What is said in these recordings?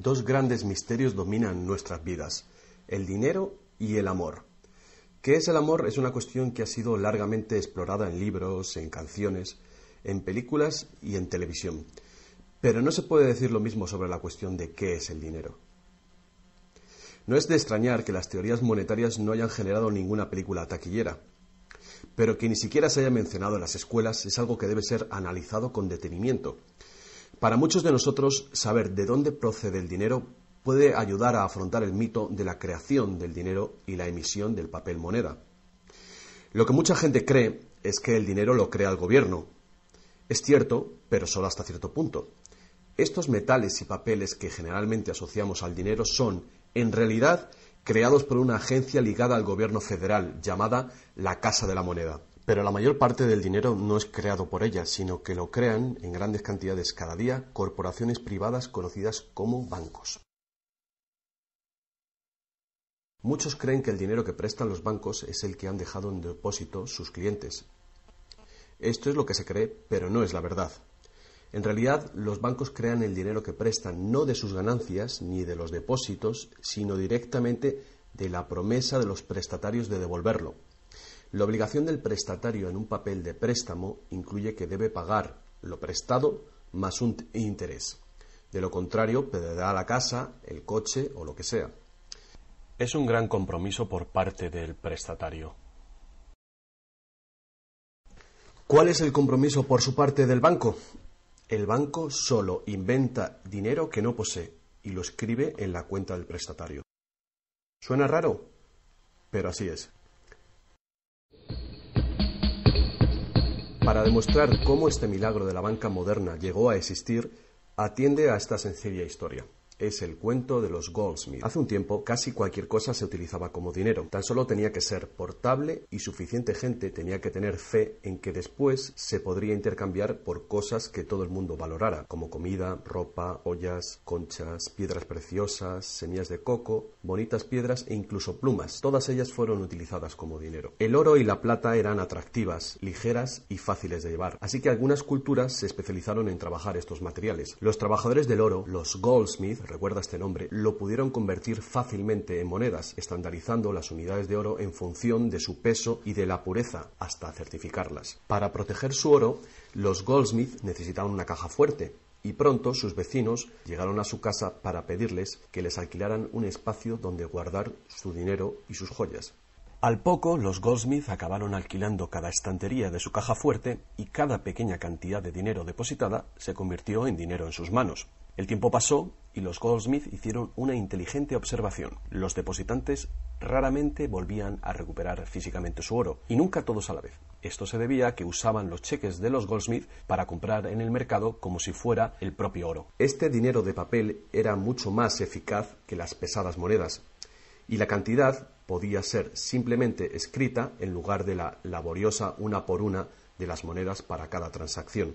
Dos grandes misterios dominan nuestras vidas: el dinero y el amor. ¿Qué es el amor? Es una cuestión que ha sido largamente explorada en libros, en canciones, en películas y en televisión. Pero no se puede decir lo mismo sobre la cuestión de qué es el dinero. No es de extrañar que las teorías monetarias no hayan generado ninguna película taquillera, pero que ni siquiera se haya mencionado en las escuelas es algo que debe ser analizado con detenimiento. Para muchos de nosotros, saber de dónde procede el dinero puede ayudar a afrontar el mito de la creación del dinero y la emisión del papel moneda. Lo que mucha gente cree es que el dinero lo crea el gobierno. Es cierto, pero solo hasta cierto punto. Estos metales y papeles que generalmente asociamos al dinero son, en realidad, creados por una agencia ligada al gobierno federal, llamada la Casa de la Moneda. Pero la mayor parte del dinero no es creado por ella, sino que lo crean en grandes cantidades cada día corporaciones privadas conocidas como bancos. Muchos creen que el dinero que prestan los bancos es el que han dejado en depósito sus clientes. Esto es lo que se cree, pero no es la verdad. En realidad, los bancos crean el dinero que prestan no de sus ganancias ni de los depósitos, sino directamente de la promesa de los prestatarios de devolverlo. La obligación del prestatario en un papel de préstamo incluye que debe pagar lo prestado más un interés. De lo contrario, perderá la casa, el coche o lo que sea. Es un gran compromiso por parte del prestatario. ¿Cuál es el compromiso por su parte del banco? El banco solo inventa dinero que no posee y lo escribe en la cuenta del prestatario. ¿Suena raro? Pero así es. Para demostrar cómo este milagro de la banca moderna llegó a existir, atiende a esta sencilla historia. Es el cuento de los Goldsmith. Hace un tiempo, casi cualquier cosa se utilizaba como dinero. Tan solo tenía que ser portable y suficiente gente tenía que tener fe en que después se podría intercambiar por cosas que todo el mundo valorara, como comida, ropa, ollas, conchas, piedras preciosas, semillas de coco, bonitas piedras e incluso plumas. Todas ellas fueron utilizadas como dinero. El oro y la plata eran atractivas, ligeras y fáciles de llevar, así que algunas culturas se especializaron en trabajar estos materiales. Los trabajadores del oro, los Goldsmith, recuerda este nombre, lo pudieron convertir fácilmente en monedas, estandarizando las unidades de oro en función de su peso y de la pureza, hasta certificarlas. Para proteger su oro, los Goldsmith necesitaban una caja fuerte, y pronto sus vecinos llegaron a su casa para pedirles que les alquilaran un espacio donde guardar su dinero y sus joyas. Al poco, los Goldsmith acabaron alquilando cada estantería de su caja fuerte y cada pequeña cantidad de dinero depositada se convirtió en dinero en sus manos. El tiempo pasó y los Goldsmith hicieron una inteligente observación. Los depositantes raramente volvían a recuperar físicamente su oro, y nunca todos a la vez. Esto se debía a que usaban los cheques de los Goldsmith para comprar en el mercado como si fuera el propio oro. Este dinero de papel era mucho más eficaz que las pesadas monedas, y la cantidad podía ser simplemente escrita en lugar de la laboriosa una por una de las monedas para cada transacción.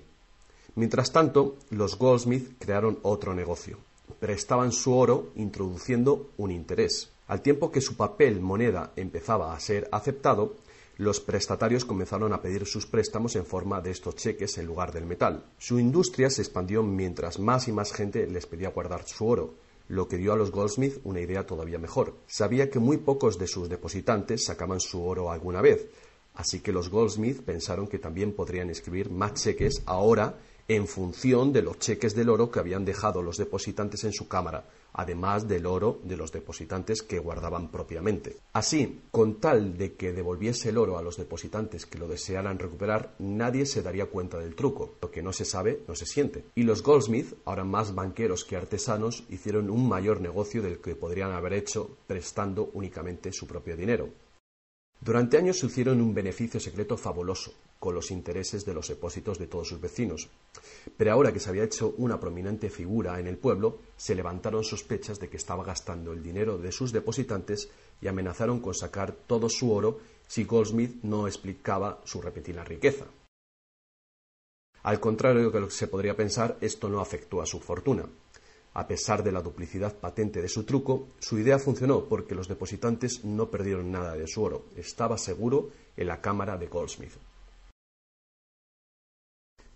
Mientras tanto, los Goldsmith crearon otro negocio. Prestaban su oro introduciendo un interés. Al tiempo que su papel moneda empezaba a ser aceptado, los prestatarios comenzaron a pedir sus préstamos en forma de estos cheques en lugar del metal. Su industria se expandió mientras más y más gente les pedía guardar su oro, lo que dio a los Goldsmith una idea todavía mejor. Sabía que muy pocos de sus depositantes sacaban su oro alguna vez, así que los Goldsmith pensaron que también podrían escribir más cheques ahora en función de los cheques del oro que habían dejado los depositantes en su cámara, además del oro de los depositantes que guardaban propiamente. Así, con tal de que devolviese el oro a los depositantes que lo desearan recuperar, nadie se daría cuenta del truco. Lo que no se sabe, no se siente. Y los Goldsmith, ahora más banqueros que artesanos, hicieron un mayor negocio del que podrían haber hecho prestando únicamente su propio dinero. Durante años se hicieron un beneficio secreto fabuloso, con los intereses de los depósitos de todos sus vecinos. Pero ahora que se había hecho una prominente figura en el pueblo, se levantaron sospechas de que estaba gastando el dinero de sus depositantes y amenazaron con sacar todo su oro si Goldsmith no explicaba su repentina riqueza. Al contrario de lo que se podría pensar, esto no afectó a su fortuna. A pesar de la duplicidad patente de su truco, su idea funcionó porque los depositantes no perdieron nada de su oro. Estaba seguro en la cámara de Goldsmith.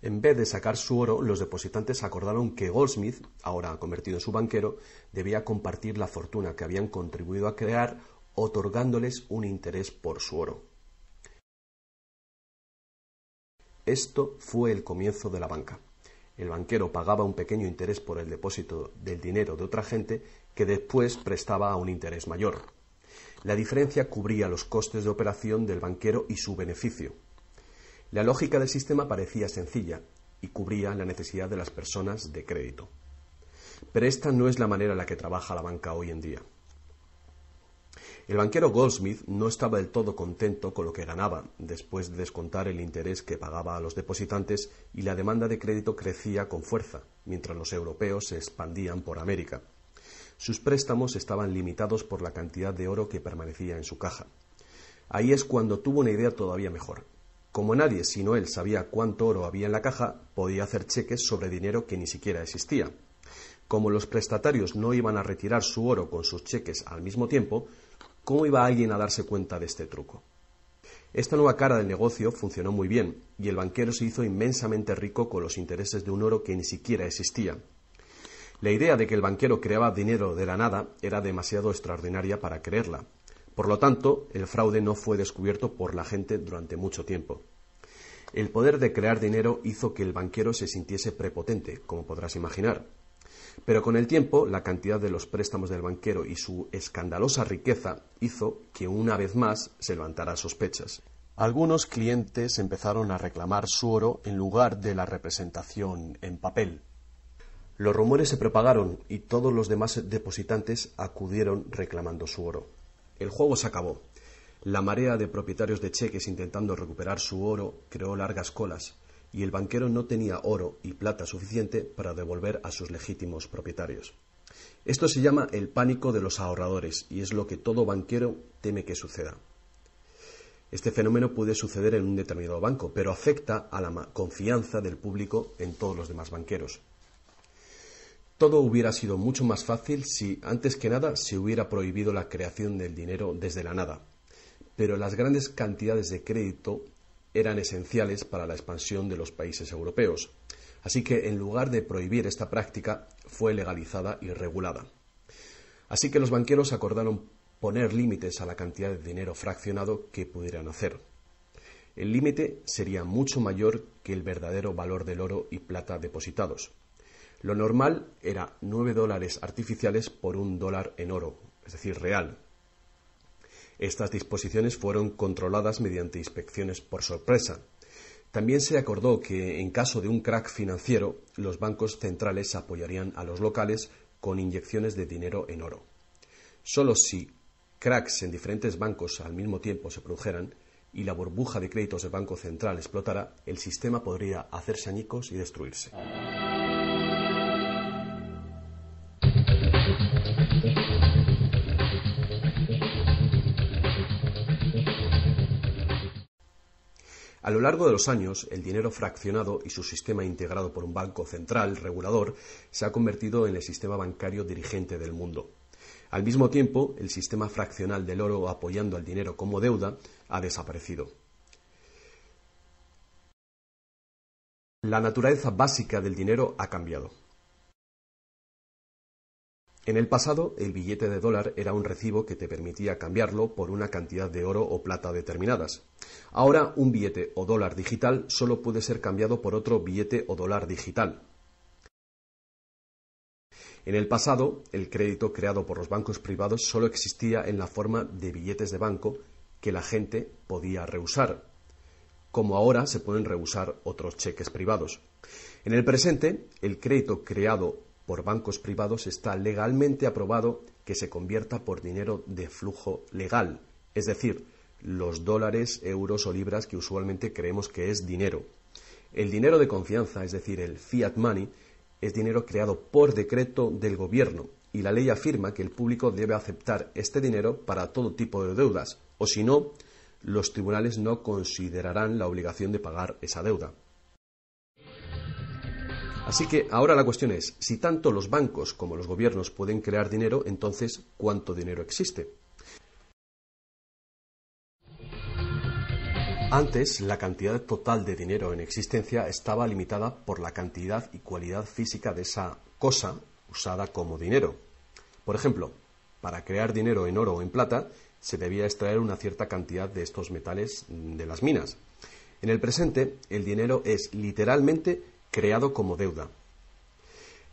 En vez de sacar su oro, los depositantes acordaron que Goldsmith, ahora convertido en su banquero, debía compartir la fortuna que habían contribuido a crear, otorgándoles un interés por su oro. Esto fue el comienzo de la banca. El banquero pagaba un pequeño interés por el depósito del dinero de otra gente que después prestaba a un interés mayor. La diferencia cubría los costes de operación del banquero y su beneficio. La lógica del sistema parecía sencilla y cubría la necesidad de las personas de crédito. Pero esta no es la manera en la que trabaja la banca hoy en día. El banquero Goldsmith no estaba del todo contento con lo que ganaba después de descontar el interés que pagaba a los depositantes, y la demanda de crédito crecía con fuerza, mientras los europeos se expandían por América. Sus préstamos estaban limitados por la cantidad de oro que permanecía en su caja. Ahí es cuando tuvo una idea todavía mejor. Como nadie sino él sabía cuánto oro había en la caja, podía hacer cheques sobre dinero que ni siquiera existía. Como los prestatarios no iban a retirar su oro con sus cheques al mismo tiempo, ¿cómo iba alguien a darse cuenta de este truco? Esta nueva cara del negocio funcionó muy bien, y el banquero se hizo inmensamente rico con los intereses de un oro que ni siquiera existía. La idea de que el banquero creaba dinero de la nada era demasiado extraordinaria para creerla. Por lo tanto, el fraude no fue descubierto por la gente durante mucho tiempo. El poder de crear dinero hizo que el banquero se sintiese prepotente, como podrás imaginar. Pero con el tiempo, la cantidad de los préstamos del banquero y su escandalosa riqueza hizo que una vez más se levantaran sospechas. Algunos clientes empezaron a reclamar su oro en lugar de la representación en papel. Los rumores se propagaron y todos los demás depositantes acudieron reclamando su oro. El juego se acabó. La marea de propietarios de cheques intentando recuperar su oro creó largas colas, y el banquero no tenía oro y plata suficiente para devolver a sus legítimos propietarios. Esto se llama el pánico de los ahorradores, y es lo que todo banquero teme que suceda. Este fenómeno puede suceder en un determinado banco, pero afecta a la confianza del público en todos los demás banqueros. Todo hubiera sido mucho más fácil si, antes que nada, se hubiera prohibido la creación del dinero desde la nada. Pero las grandes cantidades de crédito eran esenciales para la expansión de los países europeos. Así que, en lugar de prohibir esta práctica, fue legalizada y regulada. Así que los banqueros acordaron poner límites a la cantidad de dinero fraccionado que pudieran hacer. El límite sería mucho mayor que el verdadero valor del oro y plata depositados. Lo normal era $9 artificiales por $1 en oro, es decir, real. Estas disposiciones fueron controladas mediante inspecciones por sorpresa. También se acordó que, en caso de un crack financiero, los bancos centrales apoyarían a los locales con inyecciones de dinero en oro. Solo si cracks en diferentes bancos al mismo tiempo se produjeran y la burbuja de créditos del Banco Central explotara, el sistema podría hacerse añicos y destruirse. A lo largo de los años, el dinero fraccionado y su sistema integrado por un banco central regulador se ha convertido en el sistema bancario dirigente del mundo. Al mismo tiempo, el sistema fraccional del oro apoyando al dinero como deuda ha desaparecido. La naturaleza básica del dinero ha cambiado. En el pasado, el billete de dólar era un recibo que te permitía cambiarlo por una cantidad de oro o plata determinadas. Ahora, un billete o dólar digital solo puede ser cambiado por otro billete o dólar digital. En el pasado, el crédito creado por los bancos privados solo existía en la forma de billetes de banco que la gente podía rehusar, como ahora se pueden rehusar otros cheques privados. En el presente, el crédito creado por bancos privados está legalmente aprobado que se convierta por dinero de flujo legal, es decir, los dólares, euros o libras que usualmente creemos que es dinero. El dinero de confianza, es decir, el fiat money, es dinero creado por decreto del gobierno, y la ley afirma que el público debe aceptar este dinero para todo tipo de deudas, o si no, los tribunales no considerarán la obligación de pagar esa deuda. Así que ahora la cuestión es, si tanto los bancos como los gobiernos pueden crear dinero, entonces, ¿cuánto dinero existe? Antes, la cantidad total de dinero en existencia estaba limitada por la cantidad y cualidad física de esa cosa usada como dinero. Por ejemplo, para crear dinero en oro o en plata, se debía extraer una cierta cantidad de estos metales de las minas. En el presente, el dinero es literalmente creado como deuda.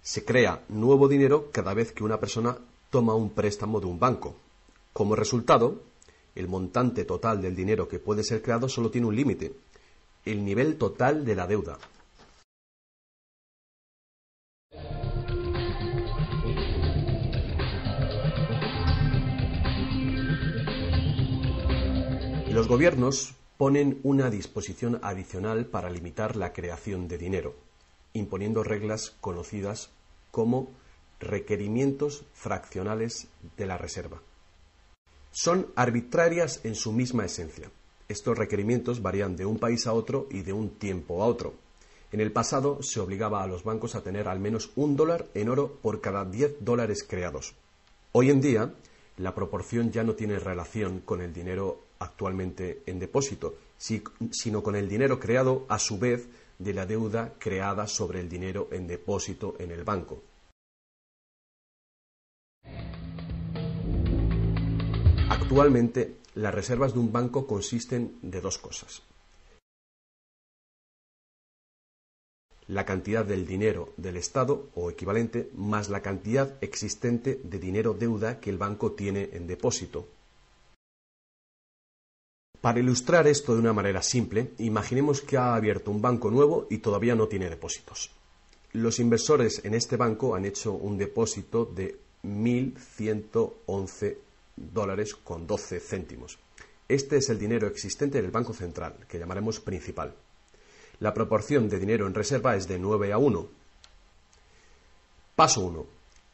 Se crea nuevo dinero cada vez que una persona toma un préstamo de un banco. Como resultado, el montante total del dinero que puede ser creado solo tiene un límite: el nivel total de la deuda. Y los gobiernos ponen una disposición adicional para limitar la creación de dinero, imponiendo reglas conocidas como requerimientos fraccionales de la reserva. Son arbitrarias en su misma esencia. Estos requerimientos varían de un país a otro y de un tiempo a otro. En el pasado se obligaba a los bancos a tener al menos $1 en oro por cada $10 creados. Hoy en día, la proporción ya no tiene relación con el dinero actualmente en depósito, sino con el dinero creado a su vez de la deuda creada sobre el dinero en depósito en el banco. Actualmente, las reservas de un banco consisten de dos cosas: la cantidad del dinero del Estado o equivalente más la cantidad existente de dinero deuda que el banco tiene en depósito. Para ilustrar esto de una manera simple, imaginemos que ha abierto un banco nuevo y todavía no tiene depósitos. Los inversores en este banco han hecho un depósito de $1.111,12. Este es el dinero existente en el Banco Central, que llamaremos principal. La proporción de dinero en reserva es de 9:1. Paso 1.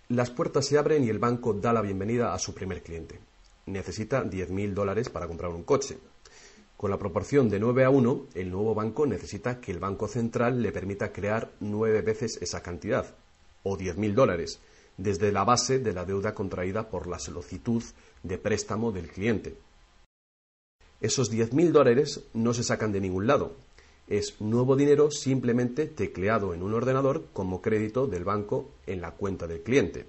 Las puertas se abren y el banco da la bienvenida a su primer cliente. Necesita $10.000 para comprar un coche. Con la proporción de 9:1, el nuevo banco necesita que el Banco Central le permita crear 9 veces esa cantidad, o $10.000, desde la base de la deuda contraída por la solicitud de préstamo del cliente. Esos $10.000 no se sacan de ningún lado. Es nuevo dinero simplemente tecleado en un ordenador como crédito del banco en la cuenta del cliente.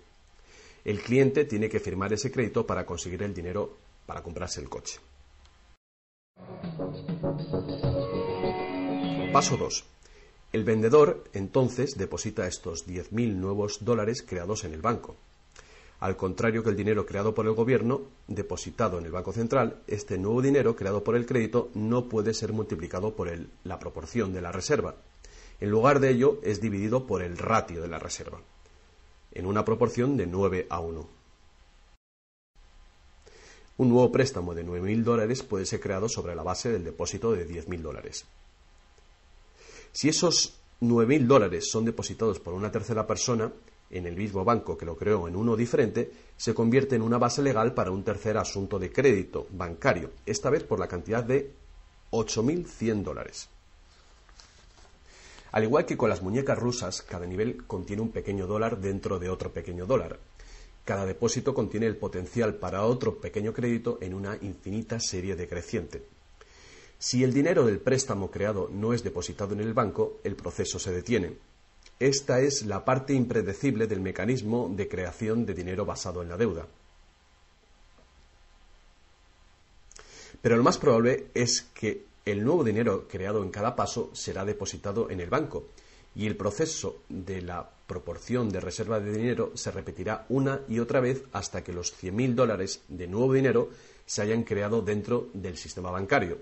El cliente tiene que firmar ese crédito para conseguir el dinero para comprarse el coche. Paso 2. El vendedor entonces deposita estos 10.000 nuevos dólares creados en el banco. Al contrario que el dinero creado por el gobierno, depositado en el Banco Central, este nuevo dinero creado por el crédito no puede ser multiplicado por la proporción de la reserva. En lugar de ello, es dividido por el ratio de la reserva, en una proporción de 9:1. Un nuevo préstamo de $9.000 puede ser creado sobre la base del depósito de $10.000. Si esos $9.000 son depositados por una tercera persona en el mismo banco que lo creó en uno diferente, se convierte en una base legal para un tercer asunto de crédito bancario, esta vez por la cantidad de $8.100. Al igual que con las muñecas rusas, cada nivel contiene un pequeño dólar dentro de otro pequeño dólar. Cada depósito contiene el potencial para otro pequeño crédito en una infinita serie decreciente. Si el dinero del préstamo creado no es depositado en el banco, el proceso se detiene. Esta es la parte impredecible del mecanismo de creación de dinero basado en la deuda. Pero lo más probable es que el nuevo dinero creado en cada paso será depositado en el banco, y el proceso de la proporción de reserva de dinero se repetirá una y otra vez hasta que los $100.000 de nuevo dinero se hayan creado dentro del sistema bancario.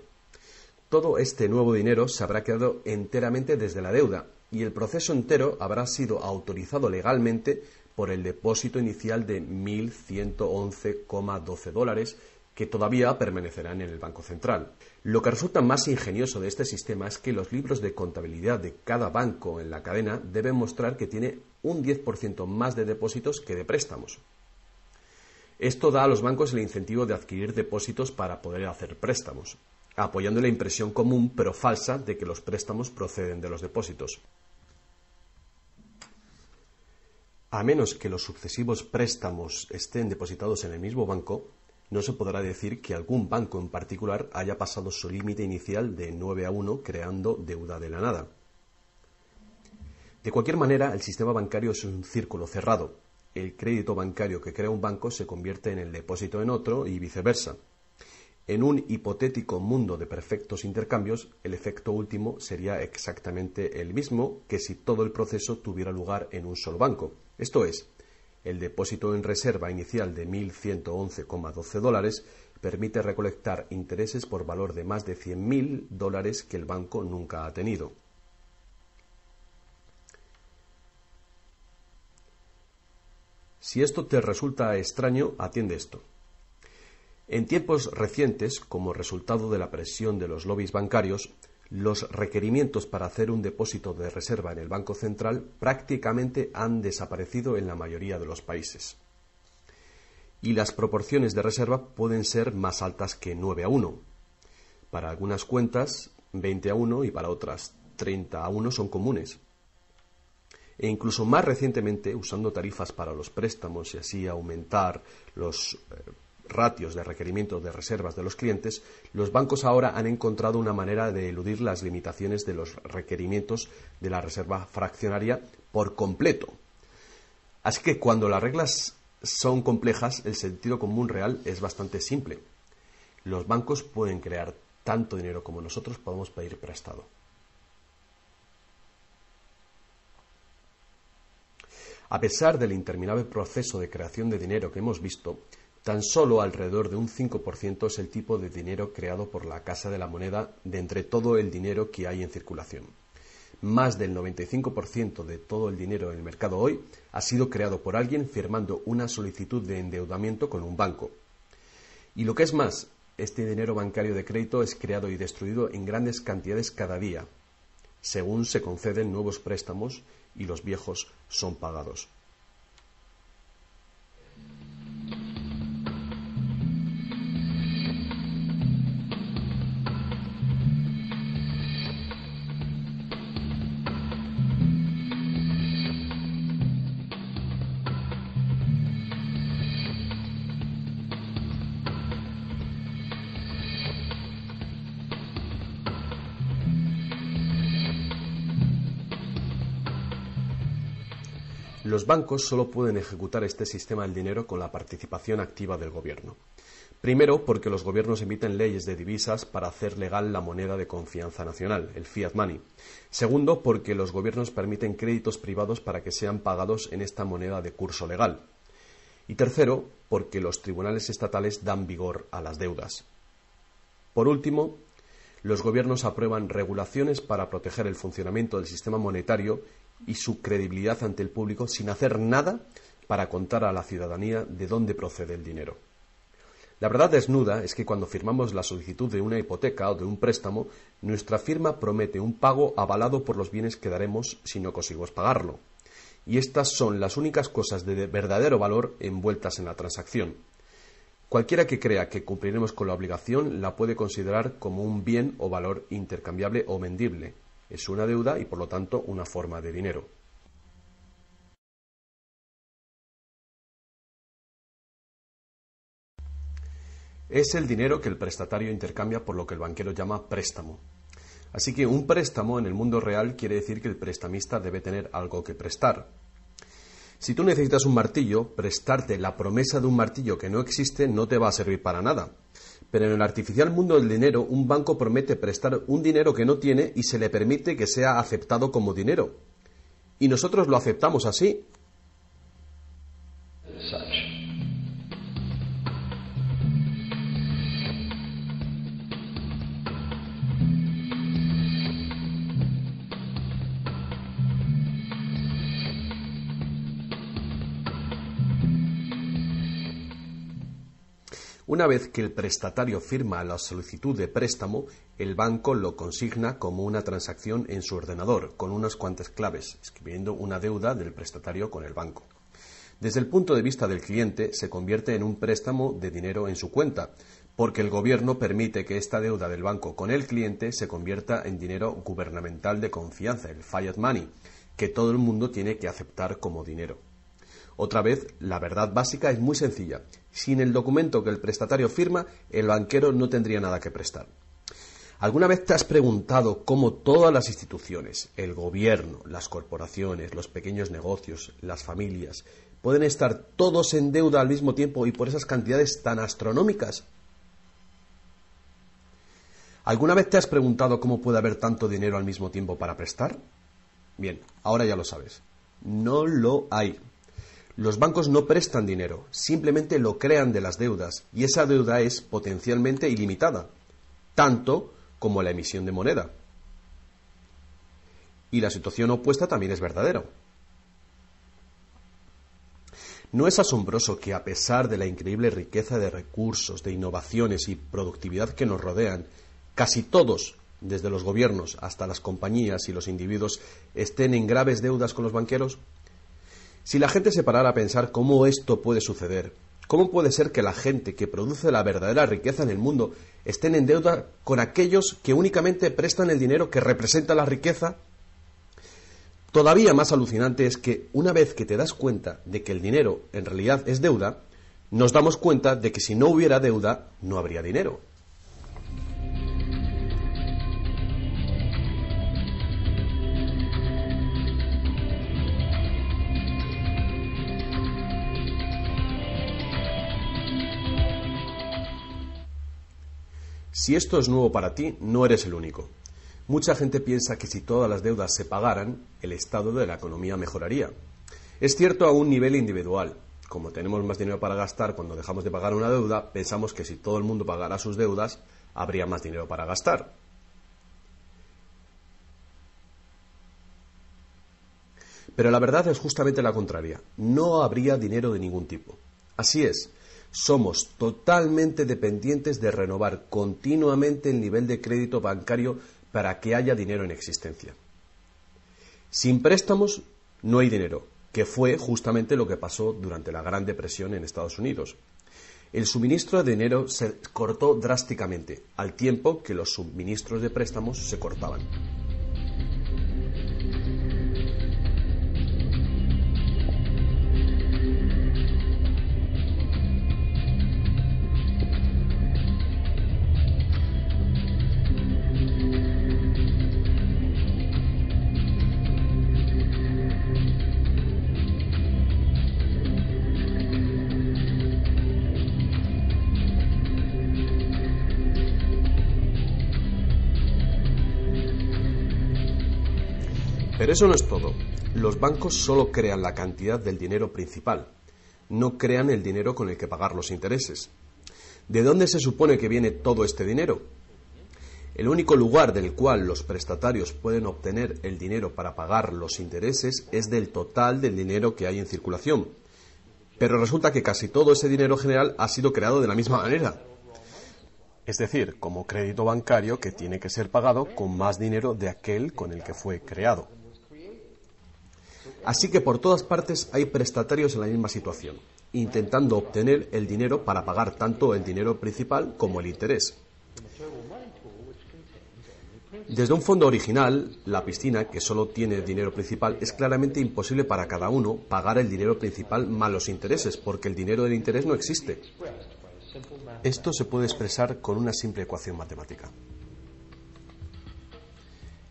Todo este nuevo dinero se habrá creado enteramente desde la deuda, y el proceso entero habrá sido autorizado legalmente por el depósito inicial de $1.111,12 que todavía permanecerán en el Banco Central. Lo que resulta más ingenioso de este sistema es que los libros de contabilidad de cada banco en la cadena deben mostrar que tiene un 10% más de depósitos que de préstamos. Esto da a los bancos el incentivo de adquirir depósitos para poder hacer préstamos, apoyando la impresión común pero falsa de que los préstamos proceden de los depósitos. A menos que los sucesivos préstamos estén depositados en el mismo banco, No se podrá decir que algún banco en particular haya pasado su límite inicial de 9-1 creando deuda de la nada. De cualquier manera, el sistema bancario es un círculo cerrado. El crédito bancario que crea un banco se convierte en el depósito en otro y viceversa. En un hipotético mundo de perfectos intercambios, el efecto último sería exactamente el mismo que si todo el proceso tuviera lugar en un solo banco. Esto es, el depósito en reserva inicial de $1.111,12 permite recolectar intereses por valor de más de $100.000 que el banco nunca ha tenido. Si esto te resulta extraño, atiende esto. En tiempos recientes, como resultado de la presión de los lobbies bancarios, los requerimientos para hacer un depósito de reserva en el Banco Central prácticamente han desaparecido en la mayoría de los países. Y las proporciones de reserva pueden ser más altas que 9-1. Para algunas cuentas, 20-1 y para otras 30-1 son comunes. E incluso más recientemente, usando tarifas para los préstamos y así aumentar los ratios de requerimientos de reservas de los clientes, los bancos ahora han encontrado una manera de eludir las limitaciones de los requerimientos de la reserva fraccionaria por completo. Así que cuando las reglas son complejas, el sentido común real es bastante simple. Los bancos pueden crear tanto dinero como nosotros podemos pedir prestado. A pesar del interminable proceso de creación de dinero que hemos visto, tan solo alrededor de un 5% es el tipo de dinero creado por la Casa de la Moneda de entre todo el dinero que hay en circulación. Más del 95% de todo el dinero en el mercado hoy ha sido creado por alguien firmando una solicitud de endeudamiento con un banco. Y lo que es más, este dinero bancario de crédito es creado y destruido en grandes cantidades cada día, según se conceden nuevos préstamos y los viejos son pagados. Los bancos solo pueden ejecutar este sistema del dinero con la participación activa del gobierno. Primero, porque los gobiernos emiten leyes de divisas para hacer legal la moneda de confianza nacional, el fiat money. Segundo, porque los gobiernos permiten créditos privados para que sean pagados en esta moneda de curso legal. Y tercero, porque los tribunales estatales dan vigor a las deudas. Por último, los gobiernos aprueban regulaciones para proteger el funcionamiento del sistema monetario y su credibilidad ante el público sin hacer nada para contar a la ciudadanía de dónde procede el dinero. La verdad desnuda es que cuando firmamos la solicitud de una hipoteca o de un préstamo, nuestra firma promete un pago avalado por los bienes que daremos si no conseguimos pagarlo. Y estas son las únicas cosas de verdadero valor envueltas en la transacción. Cualquiera que crea que cumpliremos con la obligación la puede considerar como un bien o valor intercambiable o vendible. Es una deuda y, por lo tanto, una forma de dinero. Es el dinero que el prestatario intercambia por lo que el banquero llama préstamo. Así que un préstamo en el mundo real quiere decir que el prestamista debe tener algo que prestar. Si tú necesitas un martillo, prestarte la promesa de un martillo que no existe no te va a servir para nada. Pero en el artificial mundo del dinero, un banco promete prestar un dinero que no tiene y se le permite que sea aceptado como dinero. Y nosotros lo aceptamos así. Una vez que el prestatario firma la solicitud de préstamo, el banco lo consigna como una transacción en su ordenador, con unas cuantas claves, escribiendo una deuda del prestatario con el banco. Desde el punto de vista del cliente, se convierte en un préstamo de dinero en su cuenta, porque el gobierno permite que esta deuda del banco con el cliente se convierta en dinero gubernamental de confianza, el fiat money, que todo el mundo tiene que aceptar como dinero. Otra vez, la verdad básica es muy sencilla. Sin el documento que el prestatario firma, el banquero no tendría nada que prestar. ¿Alguna vez te has preguntado cómo todas las instituciones, el gobierno, las corporaciones, los pequeños negocios, las familias, pueden estar todos en deuda al mismo tiempo y por esas cantidades tan astronómicas? ¿Alguna vez te has preguntado cómo puede haber tanto dinero al mismo tiempo para prestar? Bien, ahora ya lo sabes. No lo hay. Los bancos no prestan dinero, simplemente lo crean de las deudas, y esa deuda es potencialmente ilimitada, tanto como la emisión de moneda. Y la situación opuesta también es verdadera. ¿No es asombroso que a pesar de la increíble riqueza de recursos, de innovaciones y productividad que nos rodean, casi todos, desde los gobiernos hasta las compañías y los individuos, estén en graves deudas con los banqueros? Si la gente se parara a pensar cómo esto puede suceder, ¿cómo puede ser que la gente que produce la verdadera riqueza en el mundo estén en deuda con aquellos que únicamente prestan el dinero que representa la riqueza? Todavía más alucinante es que una vez que te das cuenta de que el dinero en realidad es deuda, nos damos cuenta de que si no hubiera deuda, no habría dinero. Si esto es nuevo para ti, no eres el único. Mucha gente piensa que si todas las deudas se pagaran, el estado de la economía mejoraría. Es cierto a un nivel individual. Como tenemos más dinero para gastar cuando dejamos de pagar una deuda, pensamos que si todo el mundo pagara sus deudas, habría más dinero para gastar. Pero la verdad es justamente la contraria. No habría dinero de ningún tipo. Así es. Somos totalmente dependientes de renovar continuamente el nivel de crédito bancario para que haya dinero en existencia. Sin préstamos no hay dinero, que fue justamente lo que pasó durante la Gran Depresión en Estados Unidos. El suministro de dinero se cortó drásticamente, al tiempo que los suministros de préstamos se cortaban. Pero eso no es todo. Los bancos solo crean la cantidad del dinero principal. No crean el dinero con el que pagar los intereses. ¿De dónde se supone que viene todo este dinero? El único lugar del cual los prestatarios pueden obtener el dinero para pagar los intereses es del total del dinero que hay en circulación. Pero resulta que casi todo ese dinero general ha sido creado de la misma manera. Es decir, como crédito bancario que tiene que ser pagado con más dinero de aquel con el que fue creado. Así que por todas partes hay prestatarios en la misma situación, intentando obtener el dinero para pagar tanto el dinero principal como el interés. Desde un fondo original, la piscina, que solo tiene dinero principal, es claramente imposible para cada uno pagar el dinero principal más los intereses, porque el dinero del interés no existe. Esto se puede expresar con una simple ecuación matemática.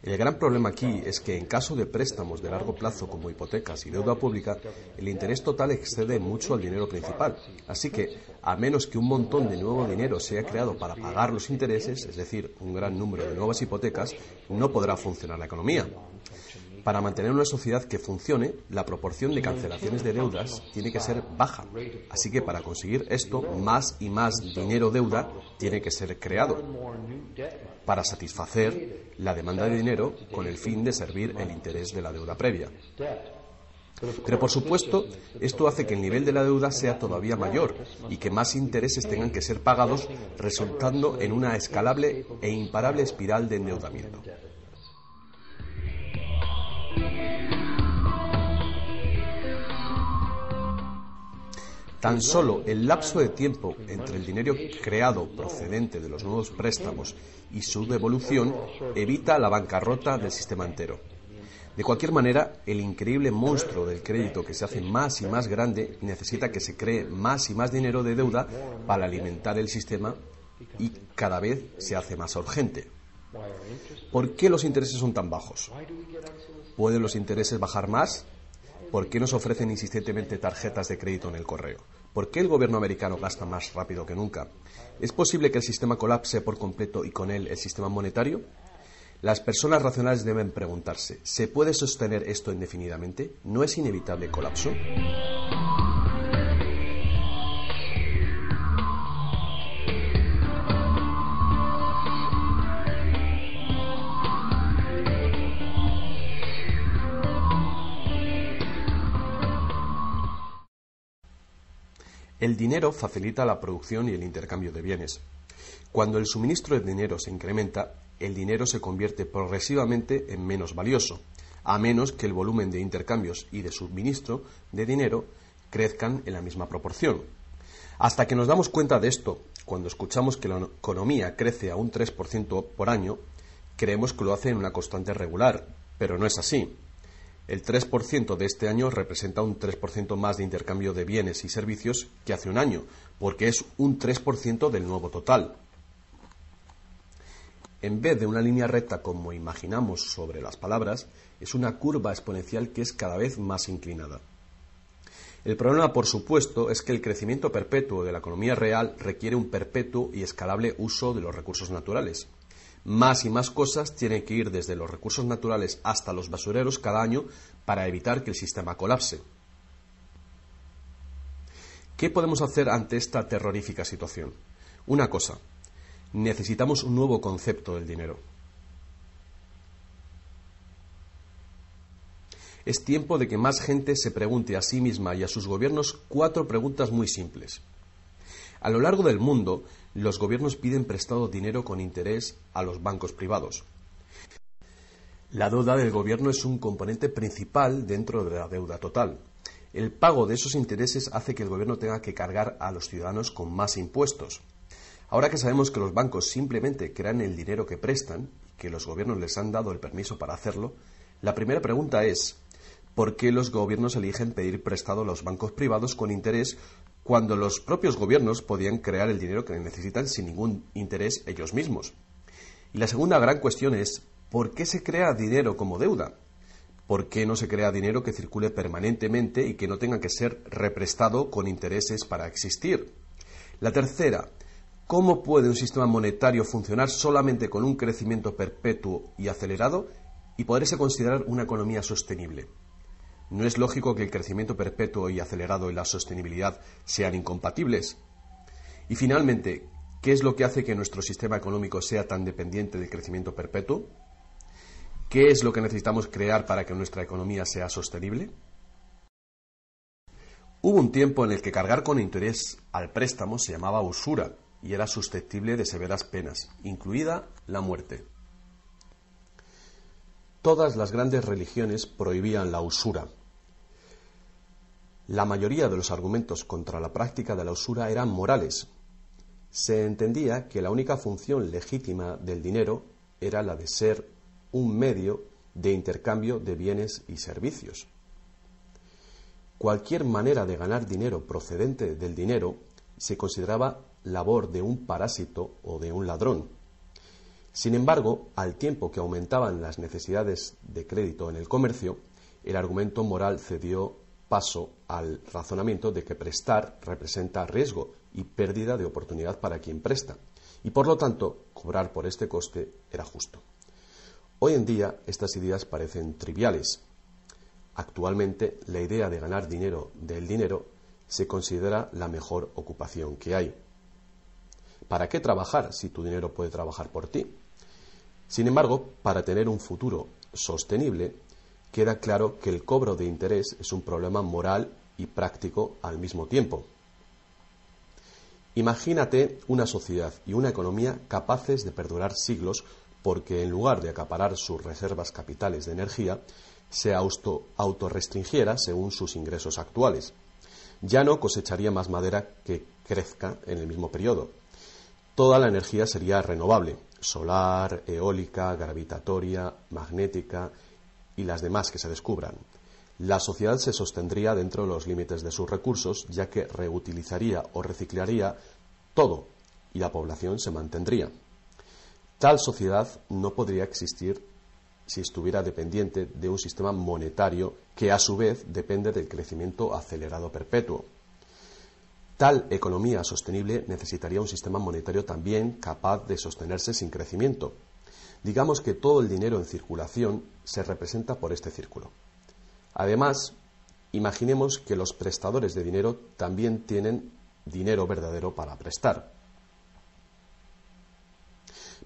El gran problema aquí es que en caso de préstamos de largo plazo como hipotecas y deuda pública, el interés total excede mucho al dinero principal. Así que, a menos que un montón de nuevo dinero sea creado para pagar los intereses, es decir, un gran número de nuevas hipotecas, no podrá funcionar la economía. Para mantener una sociedad que funcione, la proporción de cancelaciones de deudas tiene que ser baja. Así que para conseguir esto, más y más dinero deuda tiene que ser creado para satisfacer la demanda de dinero con el fin de servir el interés de la deuda previa. Pero por supuesto, esto hace que el nivel de la deuda sea todavía mayor y que más intereses tengan que ser pagados, resultando en una escalable e imparable espiral de endeudamiento. Tan solo el lapso de tiempo entre el dinero creado procedente de los nuevos préstamos y su devolución evita la bancarrota del sistema entero. De cualquier manera, el increíble monstruo del crédito que se hace más y más grande necesita que se cree más y más dinero de deuda para alimentar el sistema y cada vez se hace más urgente. ¿Por qué los intereses son tan bajos? ¿Pueden los intereses bajar más? ¿Por qué nos ofrecen insistentemente tarjetas de crédito en el correo? ¿Por qué el gobierno americano gasta más rápido que nunca? ¿Es posible que el sistema colapse por completo y con él el sistema monetario? Las personas racionales deben preguntarse, ¿se puede sostener esto indefinidamente? ¿No es inevitable el colapso? El dinero facilita la producción y el intercambio de bienes. Cuando el suministro de dinero se incrementa, el dinero se convierte progresivamente en menos valioso, a menos que el volumen de intercambios y de suministro de dinero crezcan en la misma proporción. Hasta que nos damos cuenta de esto, cuando escuchamos que la economía crece a un 3% por año, creemos que lo hace en una constante regular, pero no es así. El 3% de este año representa un 3% más de intercambio de bienes y servicios que hace un año, porque es un 3% del nuevo total. En vez de una línea recta como imaginamos sobre las palabras, es una curva exponencial que es cada vez más inclinada. El problema, por supuesto, es que el crecimiento perpetuo de la economía real requiere un perpetuo y escalable uso de los recursos naturales. Más y más cosas tienen que ir desde los recursos naturales hasta los basureros cada año para evitar que el sistema colapse. ¿Qué podemos hacer ante esta terrorífica situación? Una cosa, necesitamos un nuevo concepto del dinero. Es tiempo de que más gente se pregunte a sí misma y a sus gobiernos 4 preguntas muy simples. A lo largo del mundo, los gobiernos piden prestado dinero con interés a los bancos privados. La deuda del gobierno es un componente principal dentro de la deuda total. El pago de esos intereses hace que el gobierno tenga que cargar a los ciudadanos con más impuestos. Ahora que sabemos que los bancos simplemente crean el dinero que prestan y que los gobiernos les han dado el permiso para hacerlo, la primera pregunta es ¿por qué los gobiernos eligen pedir prestado a los bancos privados con interés cuando los propios gobiernos podían crear el dinero que necesitan sin ningún interés ellos mismos? Y la segunda gran cuestión es ¿por qué se crea dinero como deuda? ¿Por qué no se crea dinero que circule permanentemente y que no tenga que ser represtado con intereses para existir? La tercera, ¿cómo puede un sistema monetario funcionar solamente con un crecimiento perpetuo y acelerado y poderse considerar una economía sostenible? ¿No es lógico que el crecimiento perpetuo y acelerado y la sostenibilidad sean incompatibles? Y finalmente, ¿qué es lo que hace que nuestro sistema económico sea tan dependiente del crecimiento perpetuo? ¿Qué es lo que necesitamos crear para que nuestra economía sea sostenible? Hubo un tiempo en el que cargar con interés al préstamo se llamaba usura y era susceptible de severas penas, incluida la muerte. Todas las grandes religiones prohibían la usura. La mayoría de los argumentos contra la práctica de la usura eran morales. Se entendía que la única función legítima del dinero era la de ser un medio de intercambio de bienes y servicios. Cualquier manera de ganar dinero procedente del dinero se consideraba labor de un parásito o de un ladrón. Sin embargo, al tiempo que aumentaban las necesidades de crédito en el comercio, el argumento moral cedió paso al razonamiento de que prestar representa riesgo y pérdida de oportunidad para quien presta, y por lo tanto, cobrar por este coste era justo. Hoy en día, estas ideas parecen triviales. Actualmente, la idea de ganar dinero del dinero se considera la mejor ocupación que hay. ¿Para qué trabajar si tu dinero puede trabajar por ti? Sin embargo, para tener un futuro sostenible, queda claro que el cobro de interés es un problema moral y práctico al mismo tiempo. Imagínate una sociedad y una economía capaces de perdurar siglos porque en lugar de acaparar sus reservas capitales de energía, se autorrestringiera según sus ingresos actuales. Ya no cosecharía más madera que crezca en el mismo periodo. Toda la energía sería renovable, solar, eólica, gravitatoria, magnética, y las demás que se descubran. La sociedad se sostendría dentro de los límites de sus recursos, ya que reutilizaría o reciclaría todo y la población se mantendría. Tal sociedad no podría existir si estuviera dependiente de un sistema monetario que a su vez depende del crecimiento acelerado perpetuo. Tal economía sostenible necesitaría un sistema monetario también capaz de sostenerse sin crecimiento. Digamos que todo el dinero en circulación se representa por este círculo. Además, imaginemos que los prestadores de dinero también tienen dinero verdadero para prestar.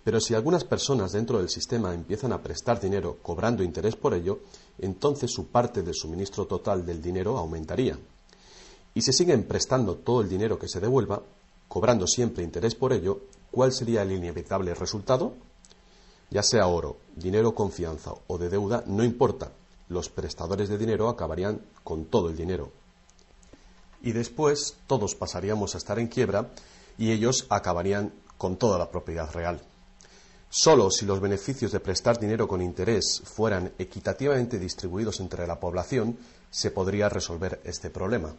Pero si algunas personas dentro del sistema empiezan a prestar dinero cobrando interés por ello, entonces su parte del suministro total del dinero aumentaría. Y si siguen prestando todo el dinero que se devuelva, cobrando siempre interés por ello, ¿cuál sería el inevitable resultado? Ya sea oro, dinero confianza o de deuda, no importa. Los prestadores de dinero acabarían con todo el dinero. Y después todos pasaríamos a estar en quiebra y ellos acabarían con toda la propiedad real. Solo si los beneficios de prestar dinero con interés fueran equitativamente distribuidos entre la población, se podría resolver este problema.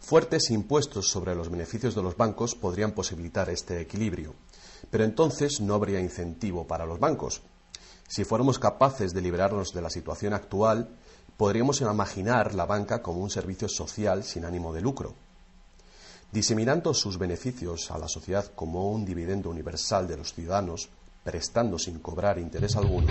Fuertes impuestos sobre los beneficios de los bancos podrían posibilitar este equilibrio, pero entonces no habría incentivo para los bancos. Si fuéramos capaces de liberarnos de la situación actual, podríamos imaginar la banca como un servicio social sin ánimo de lucro. Diseminando sus beneficios a la sociedad como un dividendo universal de los ciudadanos, prestando sin cobrar interés alguno.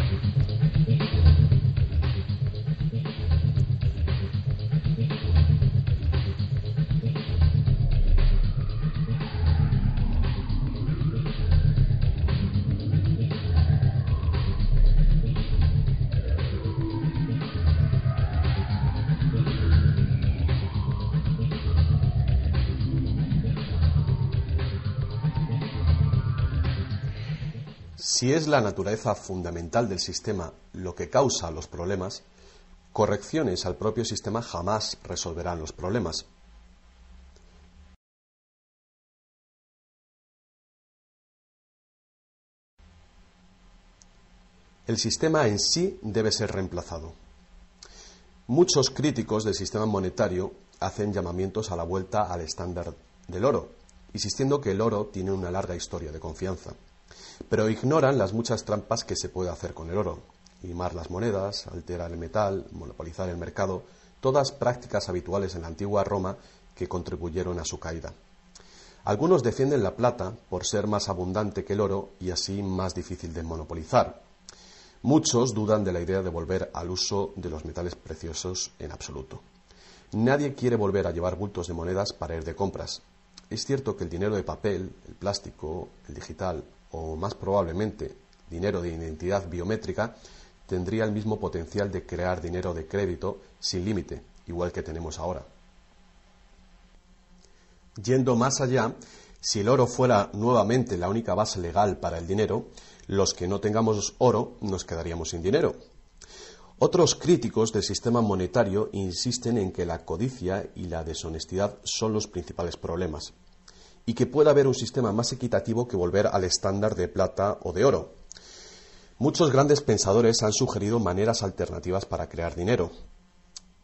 Si es la naturaleza fundamental del sistema lo que causa los problemas, correcciones al propio sistema jamás resolverán los problemas. El sistema en sí debe ser reemplazado. Muchos críticos del sistema monetario hacen llamamientos a la vuelta al estándar del oro, insistiendo que el oro tiene una larga historia de confianza. Pero ignoran las muchas trampas que se puede hacer con el oro: limar las monedas, alterar el metal, monopolizar el mercado, todas prácticas habituales en la antigua Roma que contribuyeron a su caída. Algunos defienden la plata por ser más abundante que el oro y así más difícil de monopolizar. Muchos dudan de la idea de volver al uso de los metales preciosos en absoluto. Nadie quiere volver a llevar bultos de monedas para ir de compras. Es cierto que el dinero de papel, el plástico, el digital o más probablemente dinero de identidad biométrica tendría el mismo potencial de crear dinero de crédito sin límite, igual que tenemos ahora. Yendo más allá, si el oro fuera nuevamente la única base legal para el dinero, los que no tengamos oro nos quedaríamos sin dinero. Otros críticos del sistema monetario insisten en que la codicia y la deshonestidad son los principales problemas, y que puede haber un sistema más equitativo que volver al estándar de plata o de oro. Muchos grandes pensadores han sugerido maneras alternativas para crear dinero.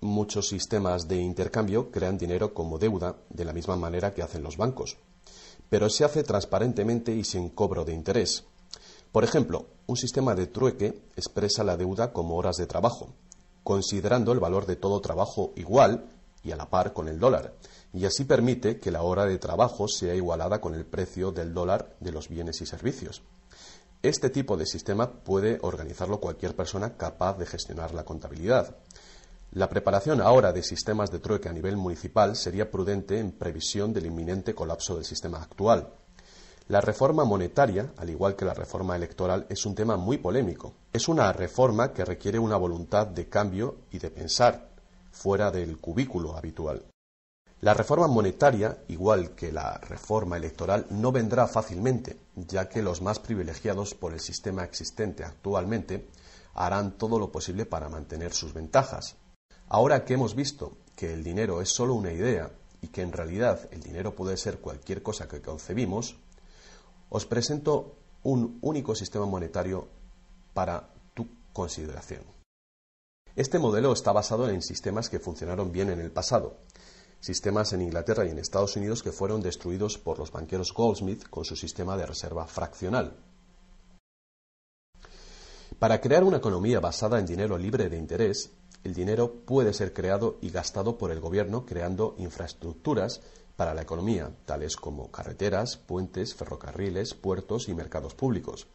Muchos sistemas de intercambio crean dinero como deuda de la misma manera que hacen los bancos, pero se hace transparentemente y sin cobro de interés. Por ejemplo, un sistema de trueque expresa la deuda como horas de trabajo, considerando el valor de todo trabajo igual y a la par con el dólar, y así permite que la hora de trabajo sea igualada con el precio del dólar de los bienes y servicios. Este tipo de sistema puede organizarlo cualquier persona capaz de gestionar la contabilidad. La preparación ahora de sistemas de trueque a nivel municipal sería prudente en previsión del inminente colapso del sistema actual. La reforma monetaria, al igual que la reforma electoral, es un tema muy polémico. Es una reforma que requiere una voluntad de cambio y de pensar fuera del cubículo habitual. La reforma monetaria, igual que la reforma electoral, no vendrá fácilmente, ya que los más privilegiados por el sistema existente actualmente harán todo lo posible para mantener sus ventajas. Ahora que hemos visto que el dinero es solo una idea y que en realidad el dinero puede ser cualquier cosa que concebimos, os presento un único sistema monetario para tu consideración. Este modelo está basado en sistemas que funcionaron bien en el pasado, sistemas en Inglaterra y en Estados Unidos que fueron destruidos por los banqueros Goldsmith con su sistema de reserva fraccional. Para crear una economía basada en dinero libre de interés, el dinero puede ser creado y gastado por el gobierno creando infraestructuras para la economía, tales como carreteras, puentes, ferrocarriles, puertos y mercados públicos.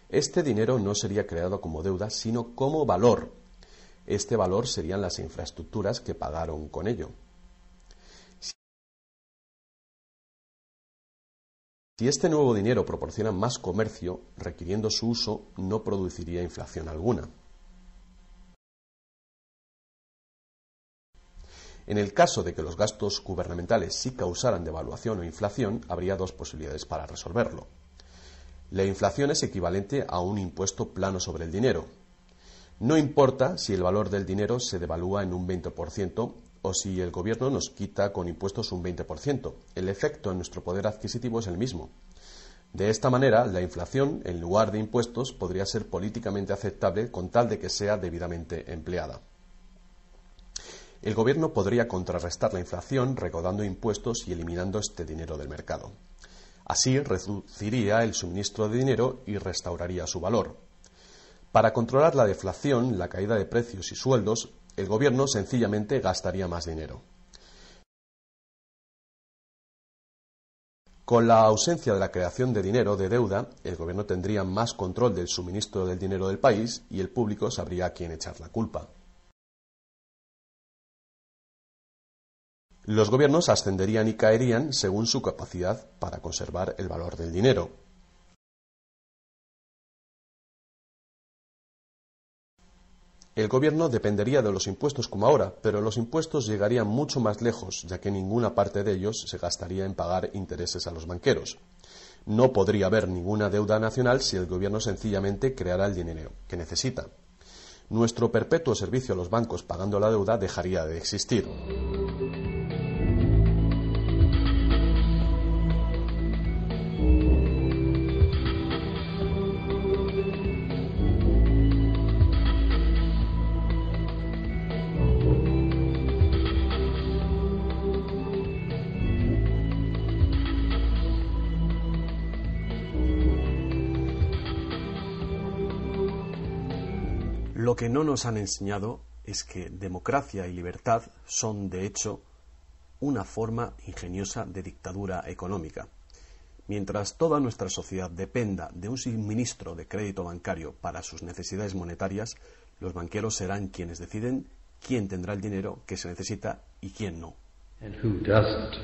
Este dinero no sería creado como deuda, sino como valor. Este valor serían las infraestructuras que pagaron con ello. Si este nuevo dinero proporciona más comercio, requiriendo su uso, no produciría inflación alguna. En el caso de que los gastos gubernamentales sí causaran devaluación o inflación, habría dos posibilidades para resolverlo. La inflación es equivalente a un impuesto plano sobre el dinero. No importa si el valor del dinero se devalúa en un 20% o si el gobierno nos quita con impuestos un 20%. El efecto en nuestro poder adquisitivo es el mismo. De esta manera, la inflación, en lugar de impuestos, podría ser políticamente aceptable con tal de que sea debidamente empleada. El gobierno podría contrarrestar la inflación recaudando impuestos y eliminando este dinero del mercado. Así reduciría el suministro de dinero y restauraría su valor. Para controlar la deflación, la caída de precios y sueldos, el gobierno sencillamente gastaría más dinero. Con la ausencia de la creación de dinero de deuda, el gobierno tendría más control del suministro del dinero del país y el público sabría a quién echar la culpa. Los gobiernos ascenderían y caerían según su capacidad para conservar el valor del dinero. El gobierno dependería de los impuestos como ahora, pero los impuestos llegarían mucho más lejos, ya que ninguna parte de ellos se gastaría en pagar intereses a los banqueros. No podría haber ninguna deuda nacional si el gobierno sencillamente creara el dinero que necesita. Nuestro perpetuo servicio a los bancos pagando la deuda dejaría de existir. Lo que no nos han enseñado es que democracia y libertad son, de hecho, una forma ingeniosa de dictadura económica. Mientras toda nuestra sociedad dependa de un suministro de crédito bancario para sus necesidades monetarias, los banqueros serán quienes deciden quién tendrá el dinero que se necesita y quién no. And who doesn't?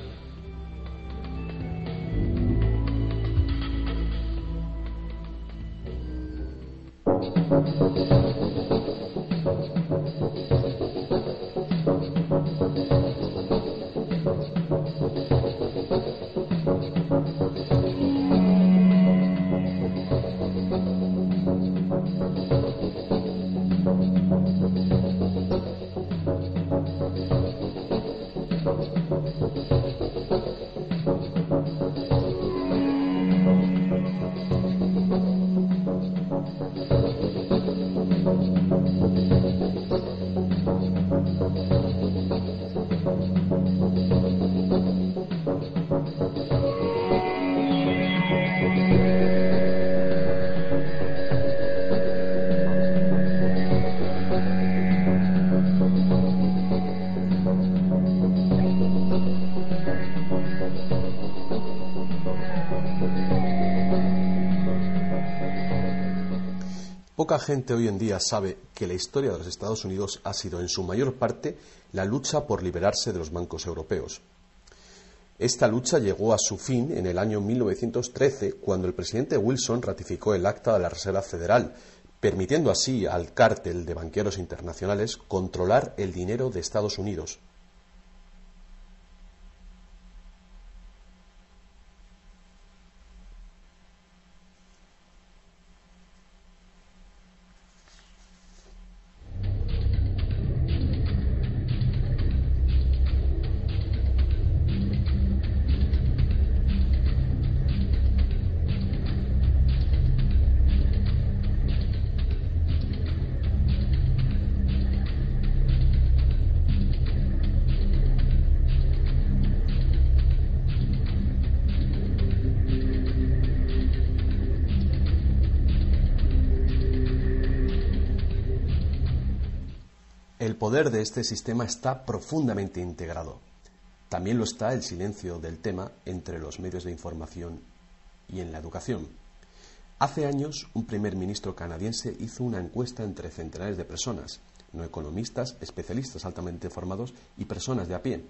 Poca gente hoy en día sabe que la historia de los Estados Unidos ha sido en su mayor parte la lucha por liberarse de los bancos europeos. Esta lucha llegó a su fin en el año 1913, cuando el presidente Wilson ratificó el Acta de la Reserva Federal, permitiendo así al cártel de banqueros internacionales controlar el dinero de Estados Unidos. El poder de este sistema está profundamente integrado. También lo está el silencio del tema entre los medios de información y en la educación. Hace años, un primer ministro canadiense hizo una encuesta entre centenares de personas, no economistas, especialistas altamente formados y personas de a pie.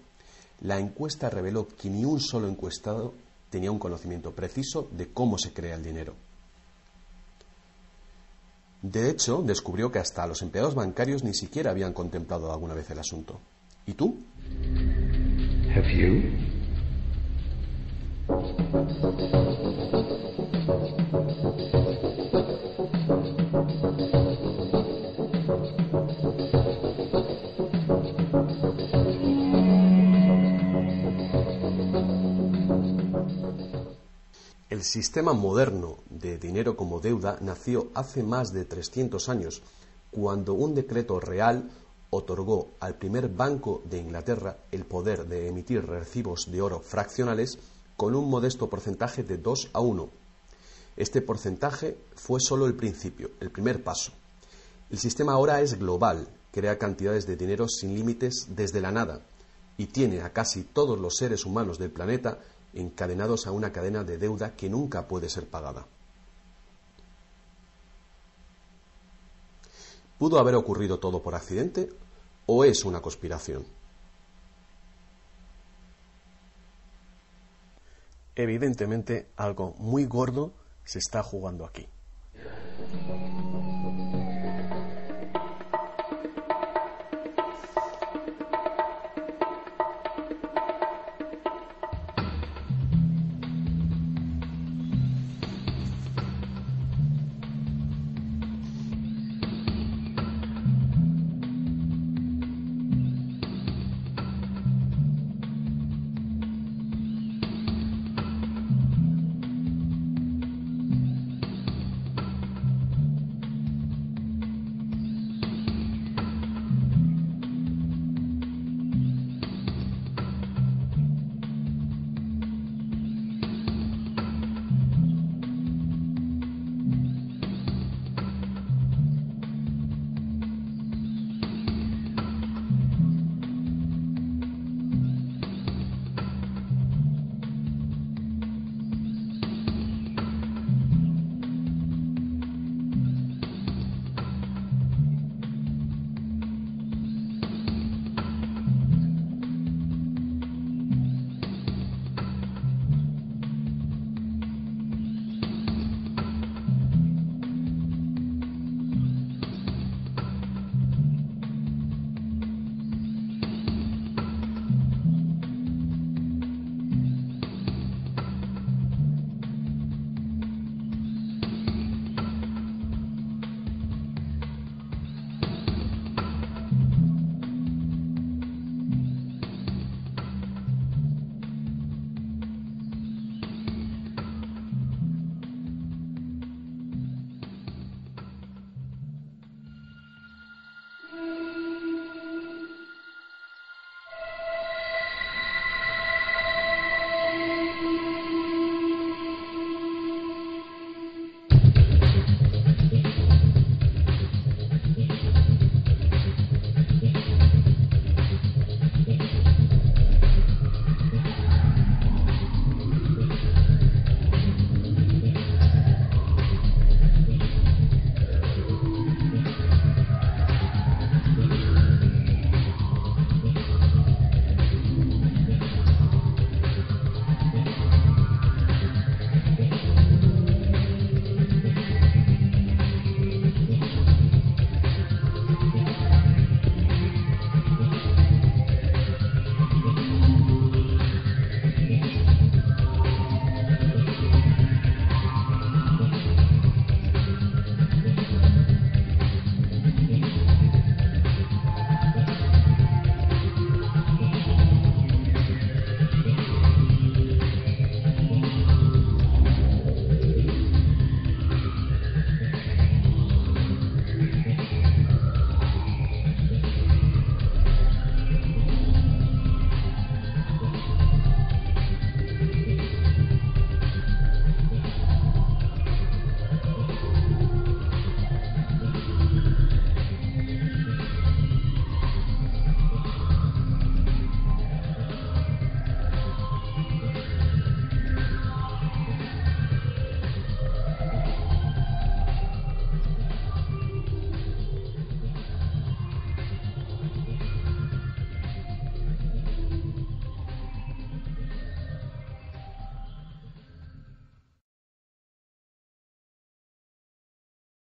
La encuesta reveló que ni un solo encuestado tenía un conocimiento preciso de cómo se crea el dinero. De hecho, descubrió que hasta los empleados bancarios ni siquiera habían contemplado alguna vez el asunto. ¿Y tú? Have you? El sistema moderno de dinero como deuda nació hace más de 300 años, cuando un decreto real otorgó al primer Banco de Inglaterra el poder de emitir recibos de oro fraccionales con un modesto porcentaje de 2:1. Este porcentaje fue solo el principio, el primer paso. El sistema ahora es global, crea cantidades de dinero sin límites desde la nada y tiene a casi todos los seres humanos del planeta encadenados a una cadena de deuda que nunca puede ser pagada. ¿Pudo haber ocurrido todo por accidente o es una conspiración? Evidentemente, algo muy gordo se está jugando aquí.